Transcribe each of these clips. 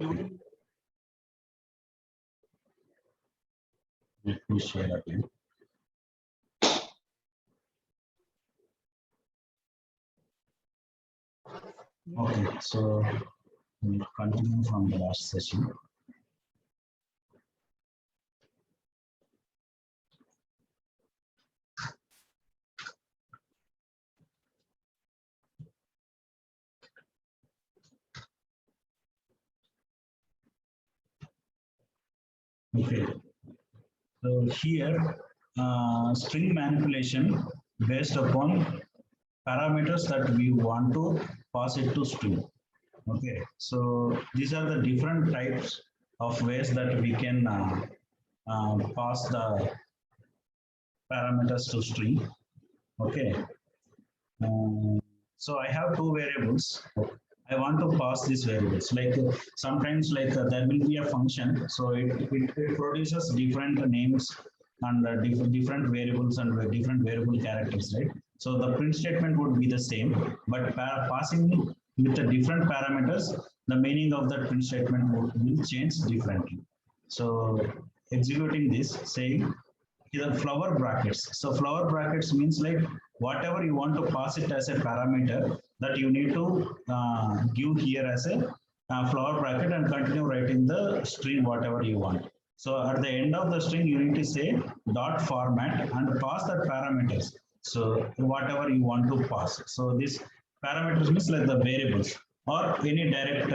Let me share again. Okay, so we'll continue from the last session. Okay, so here string manipulation based upon parameters that we want to pass it to string. Okay, so these are the different types of ways that we can pass the parameters to string. Okay, so I have two variables. I want to pass these variables. Like sometimes, like there will be a function, so it produces different names and different variables and different variable characters, right? So the print statement would be the same, but passing with the different parameters, the meaning of that print statement will change differently. So executing this, saying the flower brackets. So flower brackets means like whatever you want to pass it as a parameter that you need to give here as a flower bracket and continue writing the string whatever you want. So at the end of the string, you need to say dot format and pass the parameters. So whatever you want to pass. So this parameters means like the variables or any direct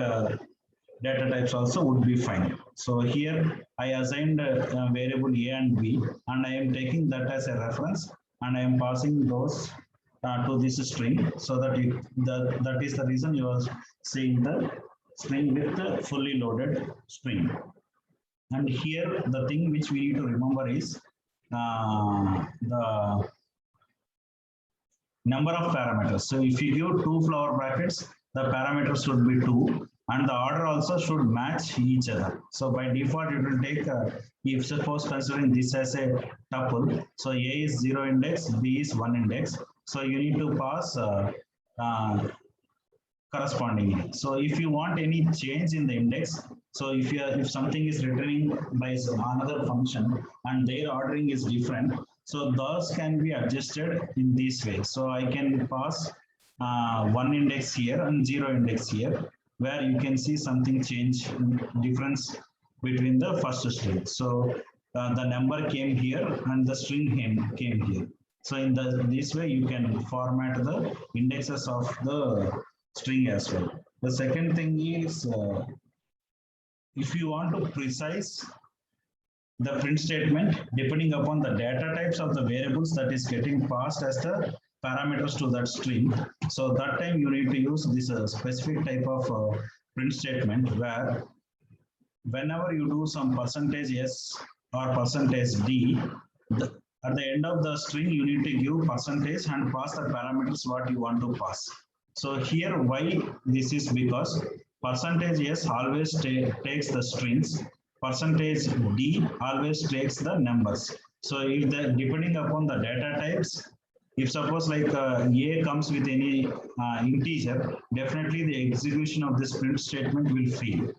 data types also would be fine. So here I assigned a variable A and B and I am taking that as a reference and I am passing those to this string so that that is the reason you are seeing the string with the fully loaded string. And here the thing which we need to remember is the number of parameters. So if you give two flower brackets, the parameters should be 2 and the order also should match each other. So by default, it will take, if suppose considering this as a tuple, so A is 0 index, B is 1 index. So you need to pass correspondingly. So if you want any change in the index, so if something is returning by another function and their ordering is different, so those can be adjusted in this way. So I can pass 1 index here and 0 index here, where you can see something change difference between the first string. So the number came here and the string came here. So in this way, you can format the indexes of the string as well. The second thing is if you want to precise the print statement depending upon the data types of the variables that is getting passed as the parameters to that string. So that time you need to use this specific type of print statement where whenever you do some percentage S or percentage D, at the end of the string, you need to give percentage and pass the parameters what you want to pass. So here, why this is because percentage S always takes the strings, percentage D always takes the numbers. So if the depending upon the data types, if suppose like A comes with any integer, definitely the execution of this print statement will fail.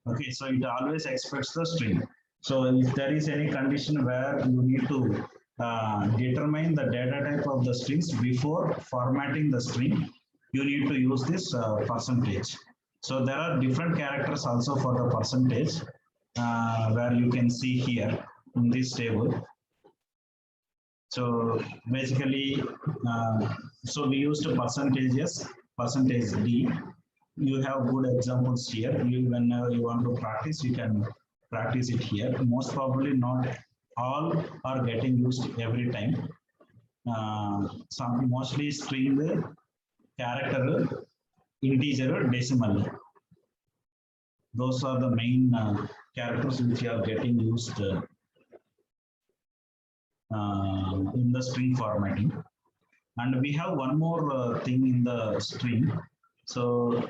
Okay, so it always expects the string. So if there is any condition where you need to determine the data type of the strings before formatting the string, you need to use this percentage. So there are different characters also for the percentage where you can see here in this table. So basically, so we used percentages, percentage D. You have good examples here. Whenever you want to practice, you can practice it here. Most probably not all are getting used every time. Some mostly string, character, integer, decimal. Those are the main characters which are getting used in the string formatting. And we have one more thing in the string. So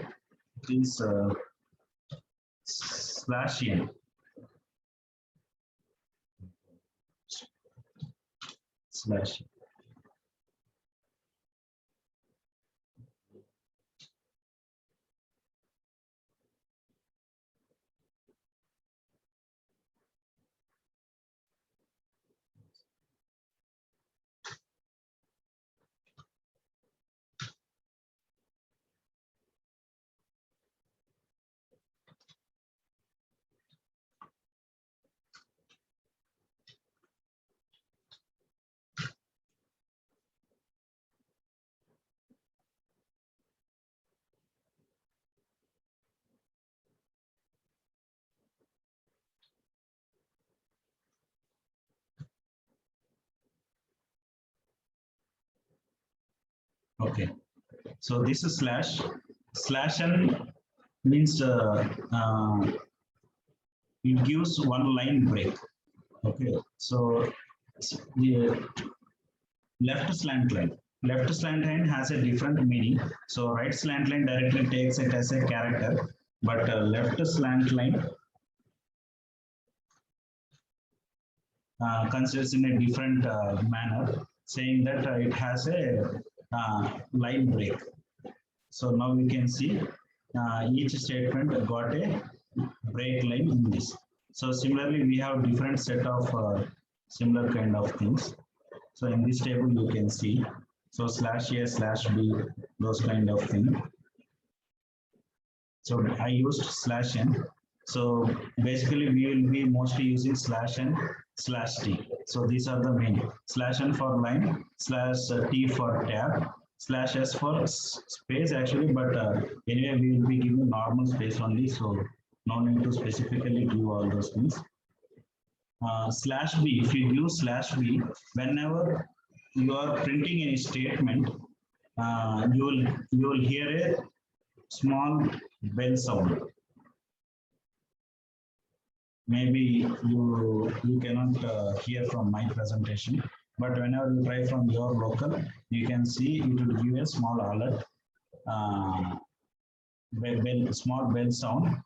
please /n. Slash. Okay. So this is slash n means it gives one line break. Okay. So the left slant line. Left slant line has a different meaning. So right slant line directly takes it as a character, but left slant line considers in a different manner, saying that it has a line break. So now we can see each statement got a break line in this. So similarly, we have different set of similar kind of things. So in this table, you can see, so slash A, slash B, those kind of thing. So I used slash n. So basically, we will be mostly using slash n, slash t. So these are the main slash n for line, slash t for tab, slash s for space actually, but anyway, we will be giving normal space only. So no need to specifically give all those things. Slash b, if you use slash b, whenever you are printing any statement, you will hear a small bell sound. Maybe you cannot hear from my presentation, but whenever you try from your local, you can see it will give a small alert, small bell sound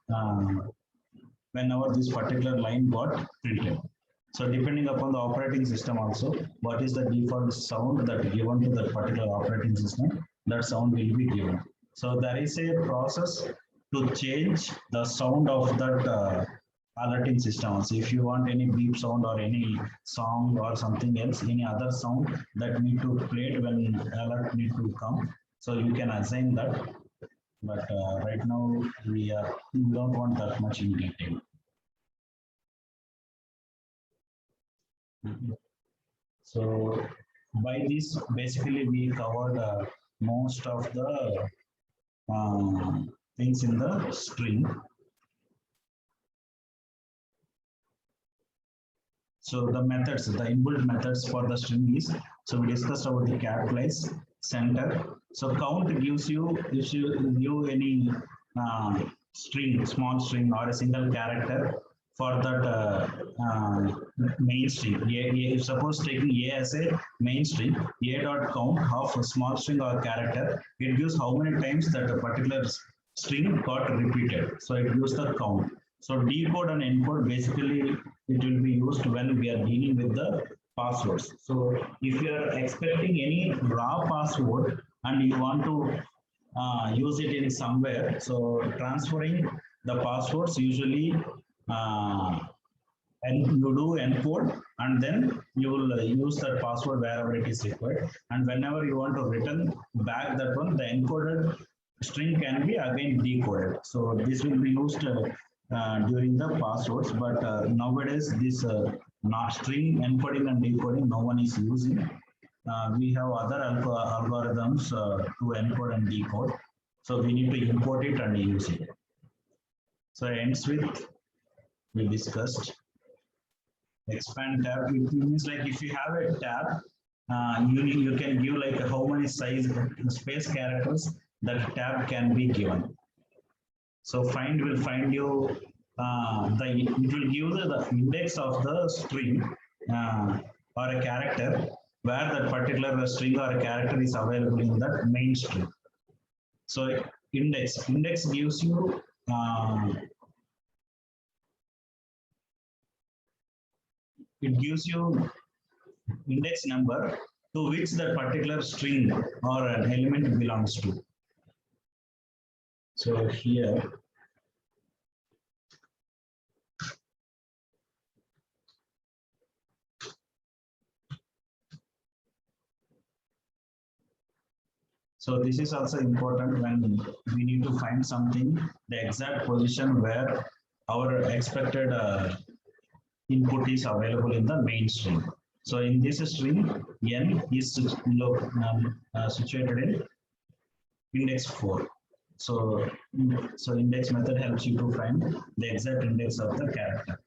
whenever this particular line got printed. So depending upon the operating system also, what is the default sound that given to that particular operating system, that sound will be given. So there is a process to change the sound of that alerting system. So if you want any beep sound or any song or something else, any other sound that need to play it when alert need to come, so you can assign that. But right now we don't want that much in detail. So by this, basically we covered most of the things in the string. So the methods, the inbuilt methods for the string is, so we discussed about the capitalize, center. So count gives you, if you give any string, small string or a single character for that main string. If suppose taking A as a main string, A dot count of a small string or character, it gives how many times that a particular string got repeated. So it gives the count. So decode and encode, basically it will be used when we are dealing with the passwords. So if you are expecting any raw password and you want to use it in somewhere, so transferring the passwords usually and you do encode and then you will use that password wherever it is required, and whenever you want to return back that one, the encoded string can be again decoded. So this will be used during the passwords, but nowadays this not string encoding and decoding no one is using. We have other algorithms to encode and decode, so we need to import it and use it. So it ends with, we discussed expand tab. It means like if you have a tab, you can give like how many size space characters that tab can be given. So find will find you it will give the index of the string or a character where that particular string or a character is available in that main string. So index gives you it gives you index number to which that particular string or an element belongs to. So here so this is also important when we need to find something, the exact position where our expected input is available in the main string. So in this string, n is situated in index 4. So index method helps you to find the exact index of the character.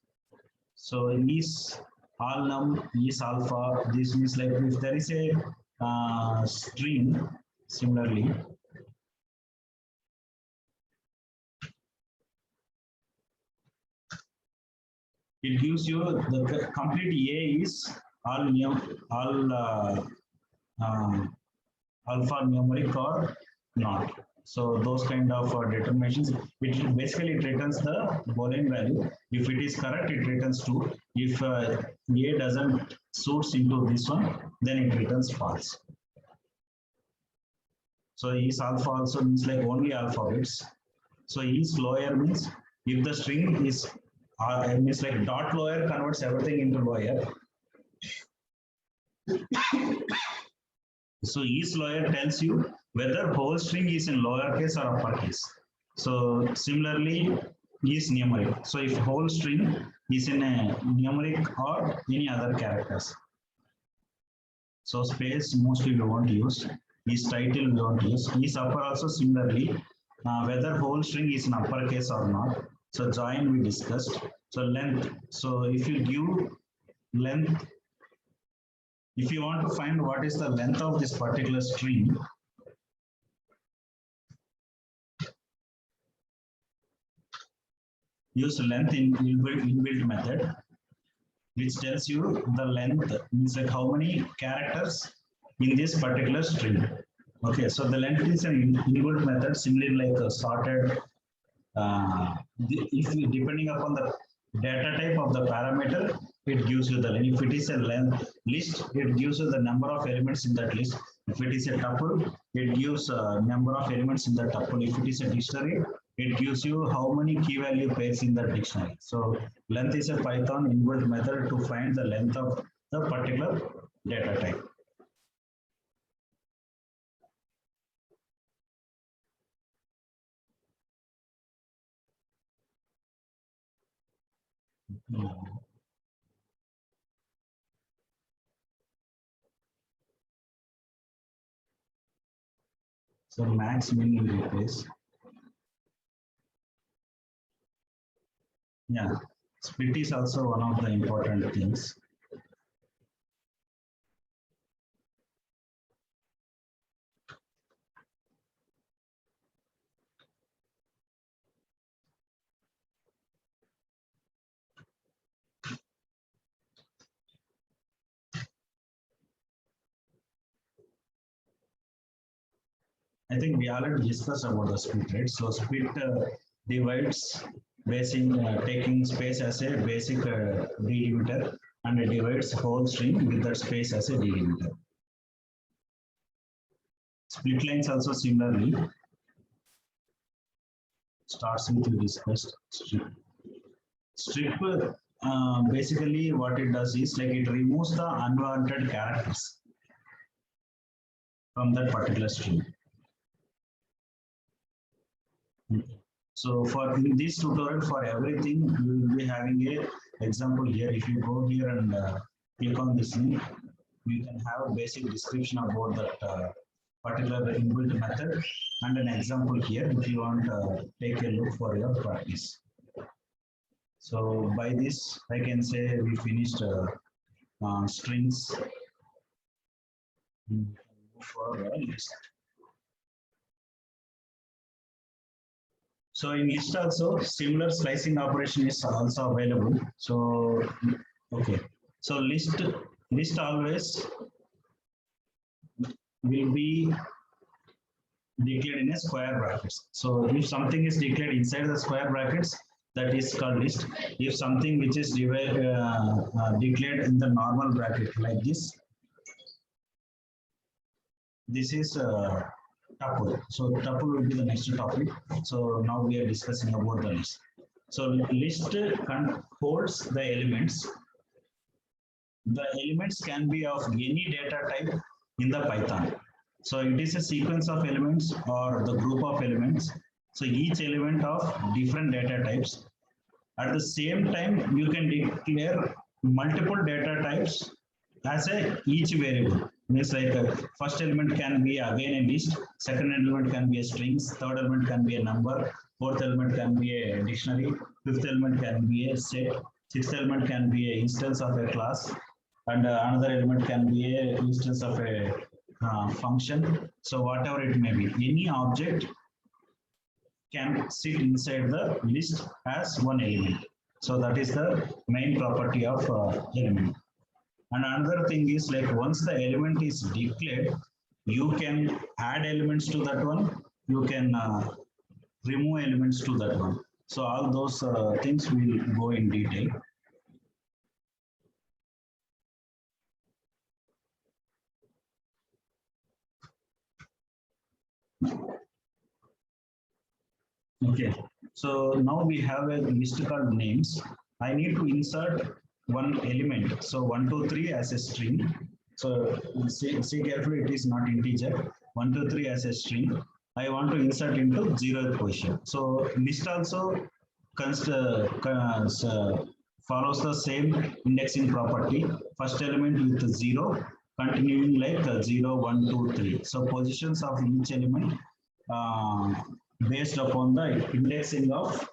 So is all num is alpha. This means like if there is a string, Similarly, it gives you the complete A is all um, alpha numeric or not. So those kind of determinations, it basically it returns the Boolean value. If it is correct, it returns true. If A doesn't suits into this one, then it returns false. So is alpha also means like only alphabets. So is lower means if the string is means like dot lower converts everything into lower. So is lower tells you whether whole string is in lowercase or uppercase. So similarly is numeric. So if whole string is in a numeric or any other characters. So space mostly we won't use. Is title we won't use. Is upper also similarly whether whole string is in uppercase or not. So join we discussed. So length. So if you give length, if you want to find what is the length of this particular string, use length in inbuilt method, which tells you the length means like how many characters in this particular string. Okay, so the length is an inbuilt method, similarly like sorted. If you, depending upon the data type of the parameter, it gives you the length. If it is a length list, it gives you the number of elements in that list. If it is a tuple, it gives a number of elements in the tuple. If it is a dictionary, it gives you how many key value pairs in the dictionary. So length is a Python inbuilt method to find the length of the particular data type. So max min will replace. Yeah, split is also one of the important things. I think we already discussed about the split, right? So split divides taking space as a basic delimiter and it divides whole string with that space as a delimiter. Split lines also similarly starts with discussed strip. Strip basically what it does is like it removes the unwanted characters from that particular string. So for in this tutorial, for everything, we will be having a example here. If you go here and click on this link, you can have a basic description about that particular inbuilt method and an example here if you want to take a look for your practice. So by this, I can say we finished strings. For list. So in list also similar slicing operation is also available. So okay, so list always will be declared in a square brackets. So if something is declared inside the square brackets, that is called list. If something which is declared in the normal bracket like this is tuple. So tuple will be the next topic. So now we are discussing about the list. So list holds the elements. The elements can be of any data type in the Python. So it is a sequence of elements or the group of elements. So each element of different data types. At the same time, you can declare multiple data types as each variable. Means like first element can be again a list, second element can be a strings, third element can be a number, fourth element can be a dictionary, fifth element can be a set, sixth element can be an instance of a class, and another element can be an instance of a function. So whatever it may be, any object can sit inside the list as one element. So that is the main property of element. And another thing is like once the element is declared, you can add elements to that one. You can remove elements to that one. So all those things will go in detail. Okay, so now we have a list called names. I need to insert one element. So 1, 2, 3 as a string. So see carefully, it is not integer. 1, 2, 3 as a string. I want to insert into 0th position. So list also follows the same indexing property. First element with 0, continuing like 0, 1, 2, 3. So positions of each element based upon the indexing of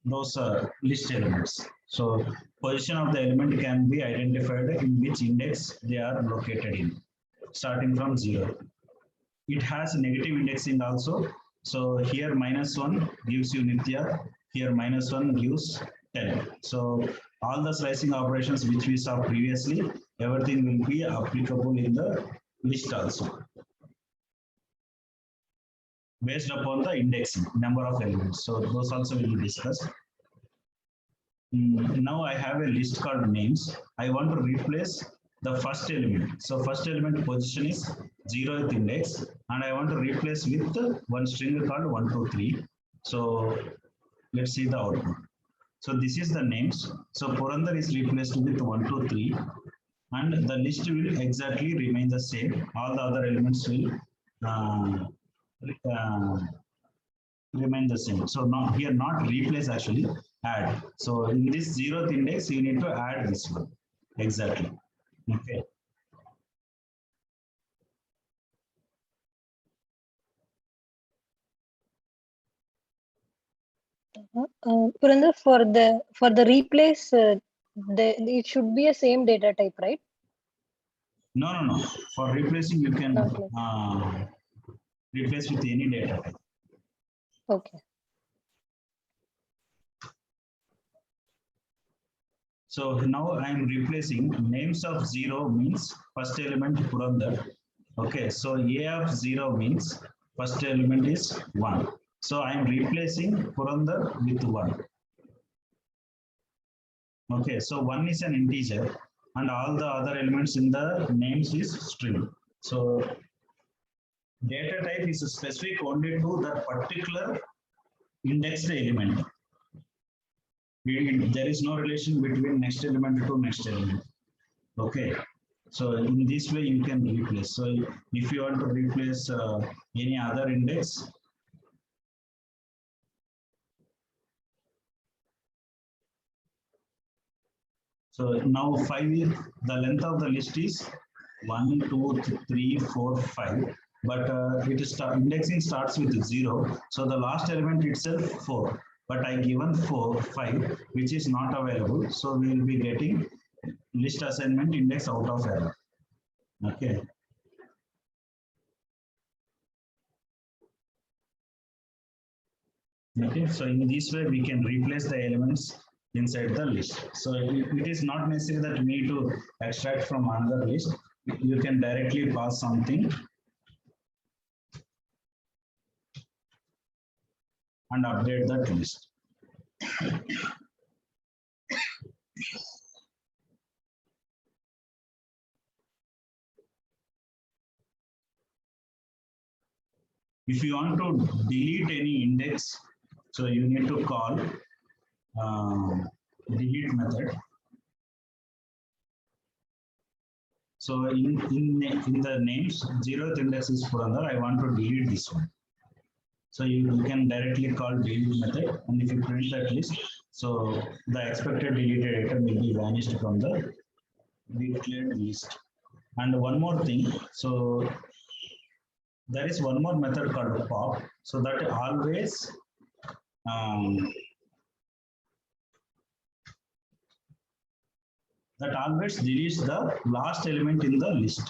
those list elements. So position of the element can be identified in which index they are located in, starting from 0. It has negative indexing also. So here -1 gives you Nitya, here -1 gives 10. So all the slicing operations which we saw previously, everything will be applicable in the list also, based upon the indexing number of elements. So those also will be discussed. Now I have a list called names. I want to replace the first element. So first element position is 0th index, and I want to replace with one string called 1, 2, 3. So let's see the output. So this is the names. So Purandar is replaced with 1, 2, 3, and the list will exactly remain the same. All the other elements will uh, uh, remain the same. So not here, not replace, actually add. So in this 0th index, you need to add this one. Exactly. Okay. Purandar, for the replace, it should be a same data type, right? No, no, no. For replacing, you can Not like. replace with any data type. Okay. So now I am replacing names of 0 means first element Purandar. Okay, so A of 0 means first element is 1. So I am replacing Purandar with 1. Okay, so 1 is an integer and all the other elements in the names is string. So data type is specific only to that particular indexed element. There is no relation between next element to next element. Okay, so in this way you can replace. So if you want to replace any other index, so now 5 is the length of the list is 1, 2, 3, 4, 5. But indexing starts with 0. So the last element itself 4. But I given 5, which is not available. So we will be getting list assignment index out of error. Okay. Okay, so in this way we can replace the elements inside the list. So it is not necessary that we need to extract from another list. You can directly pass something and update that list. If you want to delete any index, so you need to call delete method. So in the names, 0th index is Purandar. I want to delete this one. So you can directly call delete method, and if you print that list, so the expected deleted item will be vanished from the declared list. And one more thing, so there is one more method called pop. So that always deletes the last element in the list.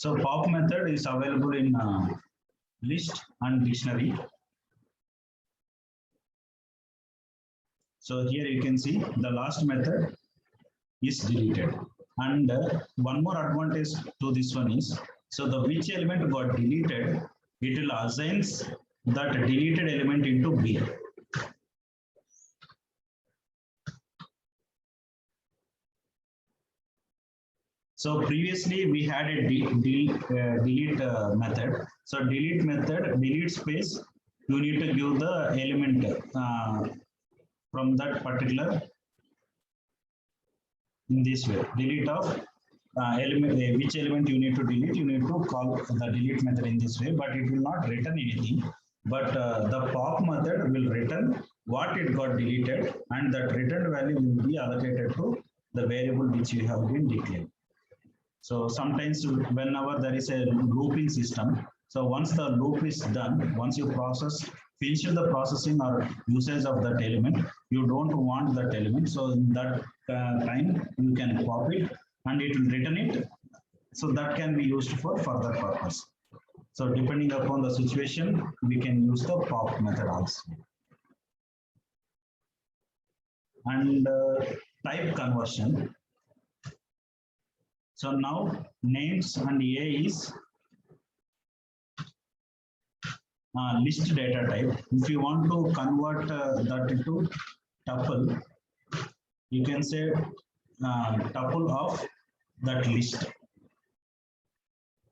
So pop method is available in list and dictionary. So here you can see the last method is deleted. And one more advantage to this one is, so the which element got deleted, it will assigns that deleted element into B. So previously we had a delete method. So delete method, delete space, you need to give the element from that particular in this way. Delete of element, which element you need to delete, you need to call the delete method in this way, but it will not return anything. But the pop method will return what it got deleted, and that returned value will be allocated to the variable which you have been declared. So sometimes whenever there is a looping system, so once the loop is done, once you finish the processing or usage of that element, you don't want that element. So in that time, you can pop it and it will return it. So that can be used for further purpose. So depending upon the situation, we can use the pop method also. And type conversion. So now names and A is list data type. If you want to convert that into tuple, you can say tuple of that list.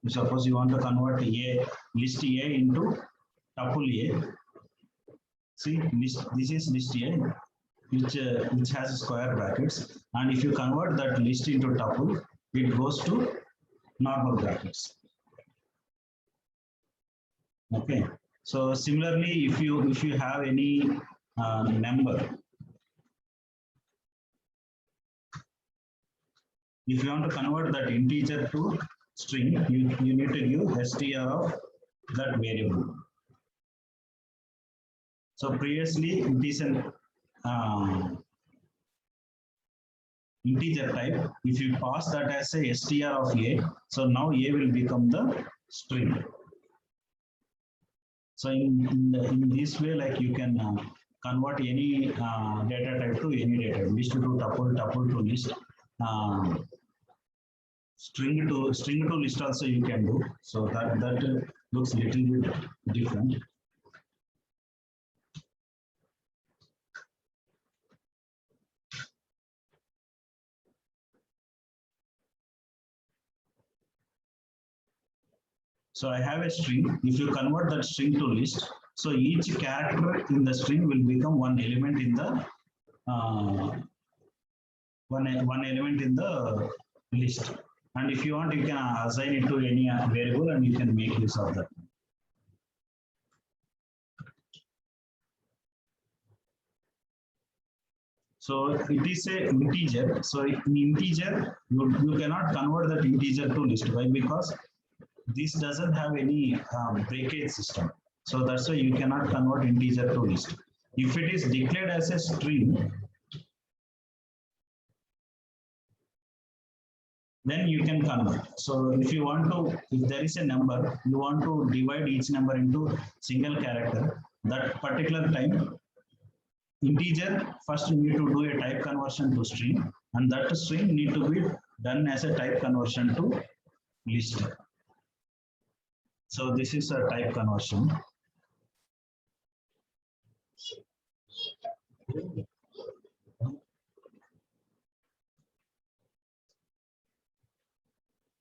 Suppose you want to convert list A into tuple A. See, this is list A, which has square brackets, and if you convert that list into tuple, it goes to normal brackets. Okay. So similarly, if you have any number, if you want to convert that integer to string, you need to give str of that variable. So previously it is an integer type. If you pass that as a str of A, so now A will become the string. So in this way, like you can convert any data type to any data, list to tuple, tuple to list, string to list also you can do. So that looks a little bit different. So I have a string. If you convert that string to list, so each character in the string will become one element in the one element in the list. And if you want, you can assign it to any variable and you can make use of that. So it is a integer. So in integer, you cannot convert that integer to list. Why? Because this doesn't have any breakage system. So that's why you cannot convert integer to list. If it is declared as a string, then you can convert. So if you want to, if there is a number, you want to divide each number into single character, that particular time, integer, first you need to do a type conversion to string, and that string need to be done as a type conversion to list. So this is a type conversion.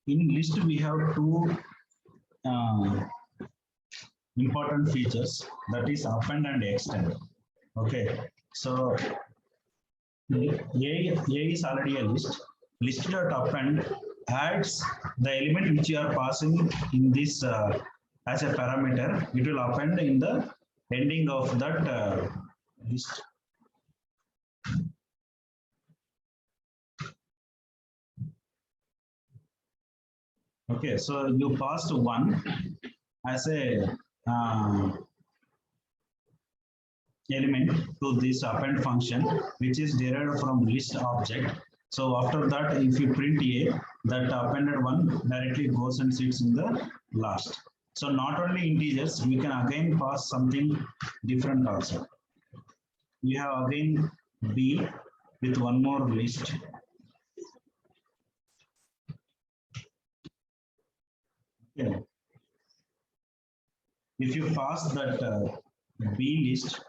In list, we have two important features, that is append and extend. Okay, so A is already a list. List.append adds the element which you are passing in this as a parameter. It will append in the ending of that list. Okay, so you passed one as a element to this append function, which is derived from list object. So after that, if you print A, that appended one directly goes and sits in the last. So not only integers, we can again pass something different also. We have again B with one more list. Okay. If you pass that B list,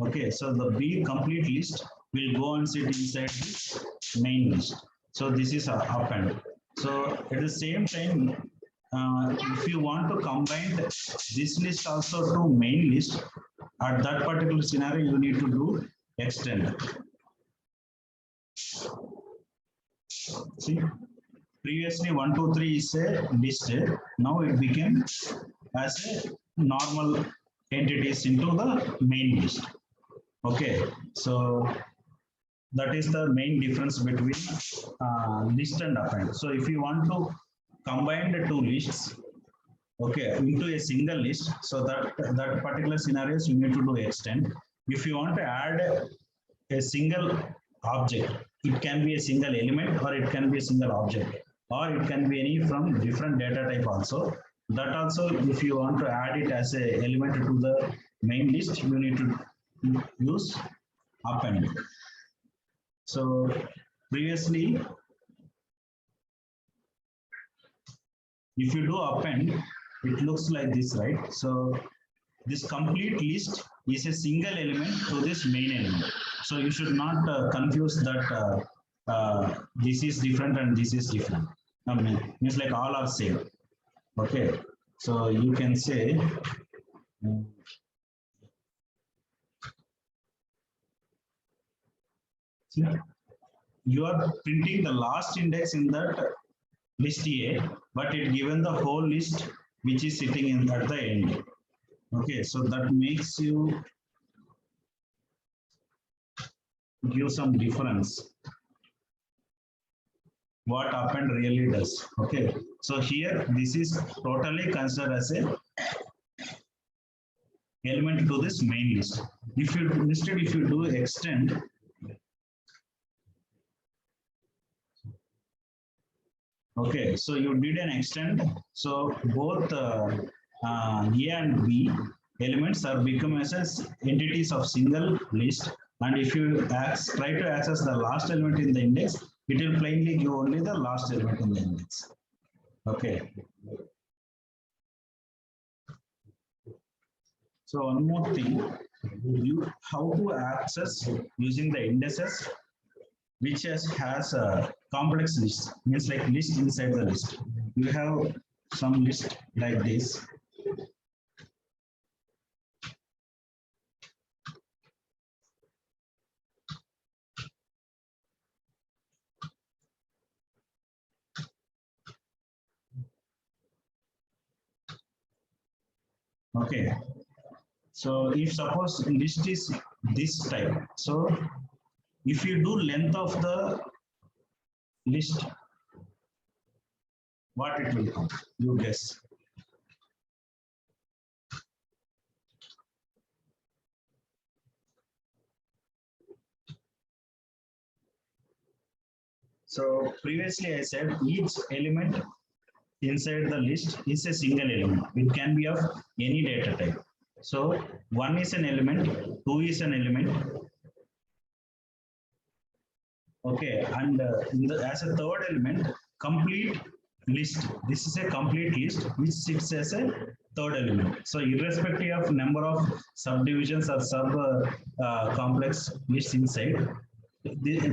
okay, so the B complete list will go and sit inside this main list. So this is append. So at the same time, if you want to combine this list also to main list, at that particular scenario, you need to do extend. See, previously 1, 2, 3 is a list. Now it became as a normal entities into the main list. Okay, so that is the main difference between list and append. So if you want to combine the two lists, okay, into a single list, so that particular scenarios you need to do extend. If you want to add a single object, it can be a single element or it can be a single object, or it can be any from different data type also. That also, if you want to add it as a element to the main list, you need to use append. So previously, if you do append, it looks like this, right? So this complete list is a single element to this main element. So you should not confuse that this is different and this is different. I mean, means like all are same. Okay, so you can say you are printing the last index in that list A, but it given the whole list which is sitting in at the end. Okay, so that makes you give some difference what append really does. Okay, so here this is totally considered as a element to this main list. If you instead if you do extend, okay, so you did an extend, so both A and B elements are become as entities of single list, and if you try to access the last element in the index, it will plainly give only the last element in the index. Okay. So one more thing, how to access using the indices which has a complex list, means like list inside the list. You have some list like this. Okay, so if suppose list is this type, so if you do length of the list, what it will come? You guess. So previously I said each element inside the list is a single element. It can be of any data type. So 1 is an element, 2 is an element. Okay, and as a third element, complete list. This is a complete list which sits as a third element. So irrespective of number of subdivisions or sub complex lists inside,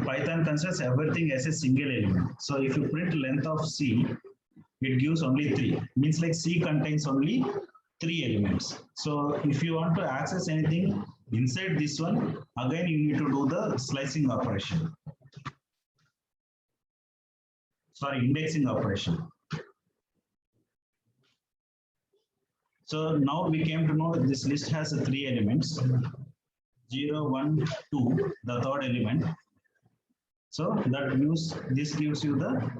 Python considers everything as a single element. So if you print length of C, it gives only 3. Means like C contains only 3 elements. So if you want to access anything inside this one, again you need to do the slicing operation. Sorry, indexing operation. So now we came to know that this list has 3 elements, 0, 1, 2, the third element. So this gives you the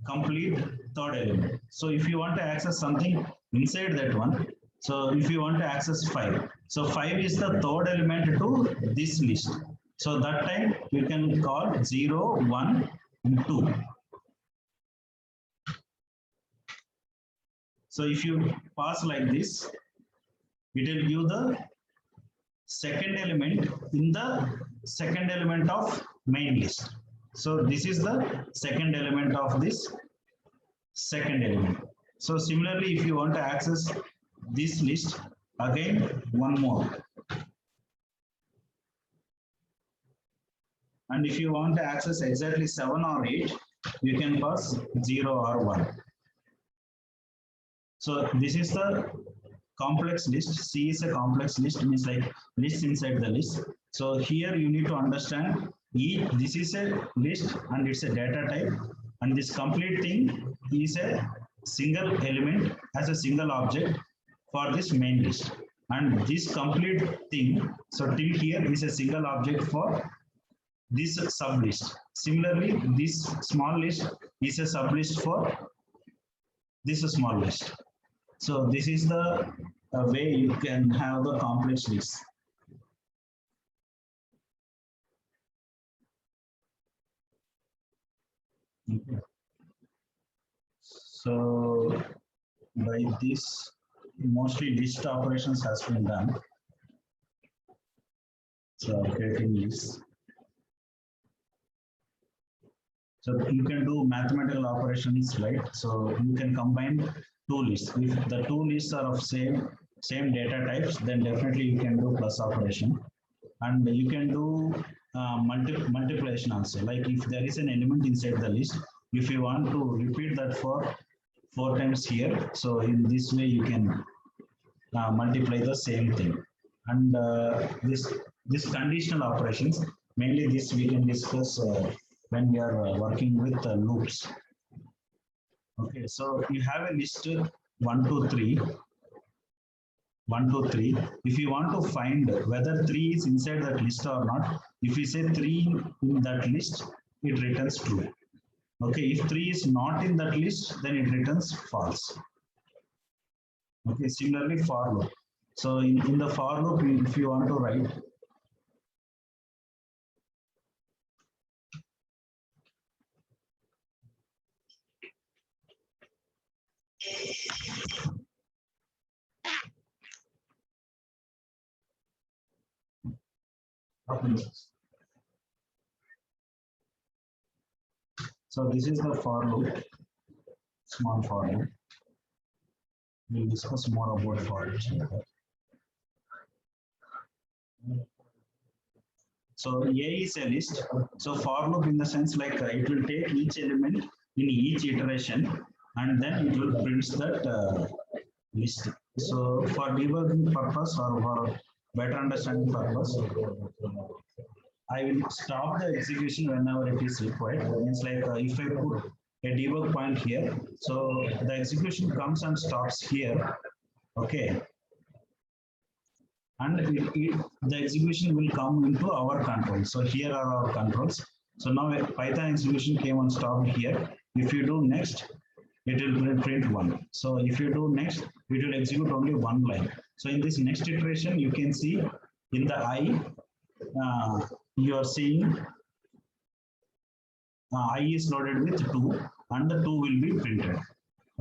complete third element. So if you want to access something inside that one, so if you want to access 5, so 5 is the third element to this list. So that time you can call 0, 1, and 2. So if you pass like this, it will give the second element in the second element of main list. So this is the second element of this second element. So similarly, if you want to access this list, again one more. And if you want to access exactly 7 or 8, you can pass 0 or 1. So this is the complex list. C is a complex list, means like lists inside the list. So here you need to understand this is a list and it's a data type, and this complete thing is a single element as a single object for this main list. And this complete thing, so till here is a single object for this sublist. Similarly, this small list is a sublist for this small list. So this is the way you can have the complex list. Okay. So by this, mostly list operations has been done. So creating lists. So you can do mathematical operations, right? So you can combine two lists. If the two lists are of same data types, then definitely you can do plus operation. And you can do multiplication also. Like if there is an element inside the list, if you want to repeat that for 4 times here, so in this way you can multiply the same thing. And this conditional operations, mainly this we can discuss when we are working with loops. Okay, so you have a list 1, 2, 3. 1, 2, 3. If you want to find whether 3 is inside that list or not, if you say 3 in that list, it returns true. Okay, if 3 is not in that list, then it returns false. Okay, similarly for loop. So in the for loop, if you want to write so this is the for loop, small for loop. We'll discuss more about for loop. So A is a list. So for loop in the sense like it will take each element in each iteration and then it will print that list. So for debugging purpose or for better understanding purpose, I will stop the execution whenever it is required. It's like if I put a debug point here, so the execution comes and stops here. Okay. And the execution will come into our control. So here are our controls. So now Python execution came and stopped here. If you do next, it will print 1. So if you do next, it will execute only 1 line. So in this next iteration, you can see in the I, you are seeing I is loaded with 2 and the 2 will be printed.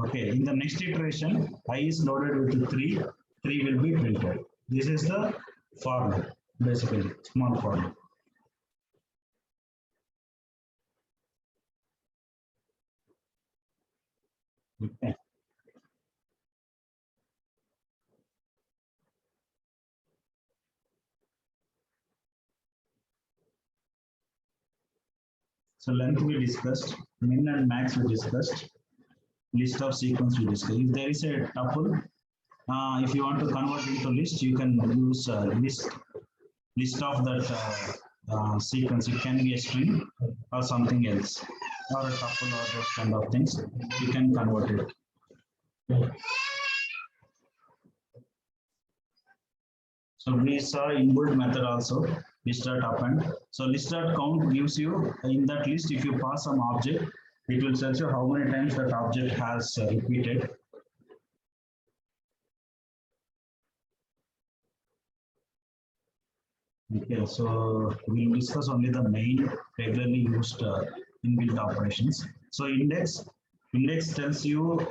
Okay, in the next iteration, I is loaded with 3, 3 will be printed. This is the for loop, basically, small for loop. Okay. So length we discussed, min and max we discussed, list of sequence we discussed. If there is a tuple, if you want to convert into list, you can use list of that sequence. It can be a string or something else, or a tuple or those kind of things. You can convert it. So we saw inbuilt method also, list.append. So list.count gives you in that list, if you pass some object, it will tell you how many times that object has repeated. Okay, so we'll discuss only the main regularly used inbuilt operations. So index tells you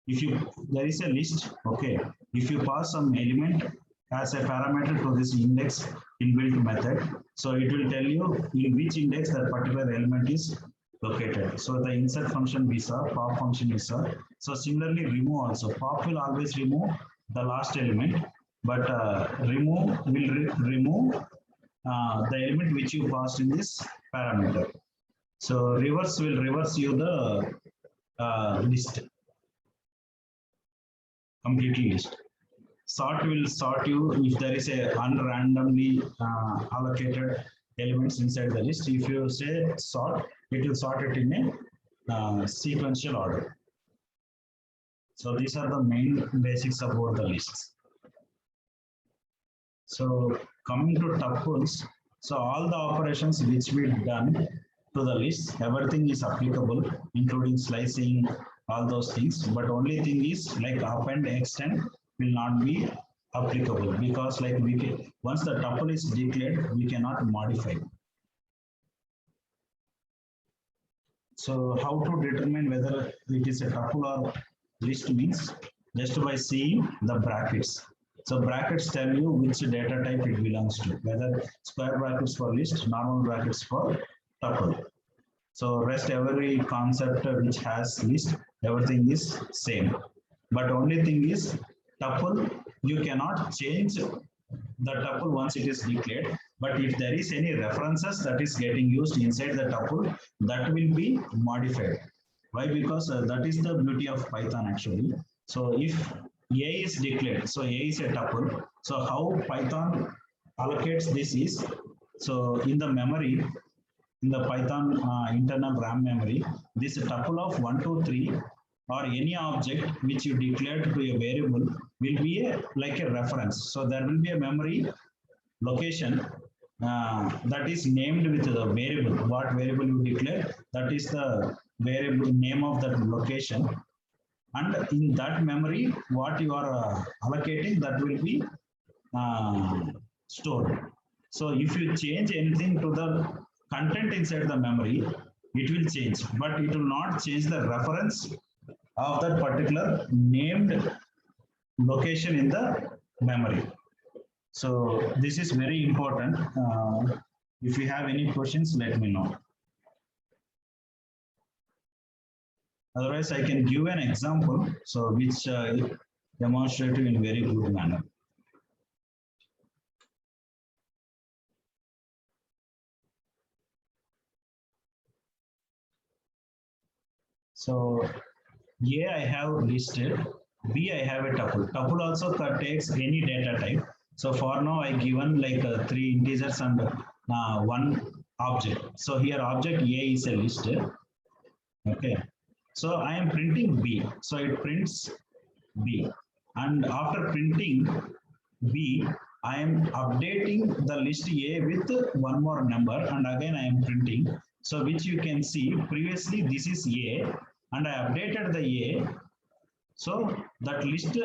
if you there is a list. Okay, if you pass some element as a parameter to this index inbuilt method, so it will tell you in which index that particular element is located. So the insert function we saw, pop function we saw. So similarly remove also, pop will always remove the last element, but remove will remove the element which you passed in this parameter. So reverse will reverse you the list, completely list. Sort will sort you if there is a unrandomly allocated elements inside the list. If you say sort, it will sort it in a sequential order. So these are the main basics about the lists. So coming to tuples, so all the operations which we done to the list, everything is applicable, including slicing, all those things. But only thing is like append, extend will not be applicable because like we can, once the tuple is declared, we cannot modify. So how to determine whether it is a tuple or list means just by seeing the brackets. So brackets tell you which data type it belongs to, whether square brackets for list, normal brackets for tuple. So rest every concept which has list, everything is same. But only thing is tuple, you cannot change the tuple once it is declared. But if there is any references that is getting used inside the tuple, that will be modified. Why? Because that is the beauty of Python actually. So if A is declared, so A is a tuple. So how Python allocates this is, so in the memory, in the Python internal RAM memory, this tuple of 1, 2, 3 or any object which you declared to a variable will be like a reference. So there will be a memory location that is named with the variable. What variable you declare, that is the variable name of that location. And in that memory, what you are allocating, that will be stored. So if you change anything to the content inside the memory, it will change, but it will not change the reference of that particular named location in the memory. So this is very important. If you have any questions, let me know. Otherwise, I can give an example, so which demonstrate in very good manner. So A I have listed, B I have a tuple. Tuple also takes any data type. So for now I given like 3 integers and 1 object. So here object A is a list. Okay. So I am printing B. So it prints B. And after printing B, I am updating the list A with one more number, and again I am printing. So which you can see previously this is A, and I updated the A. So that list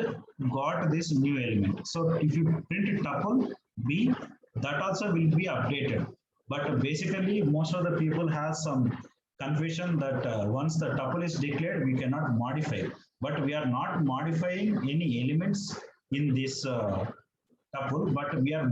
got this new element. So if you print tuple B, that also will be updated. But basically, most of the people have some confusion that once the tuple is declared, we cannot modify. But we are not modifying any elements in this tuple, but we are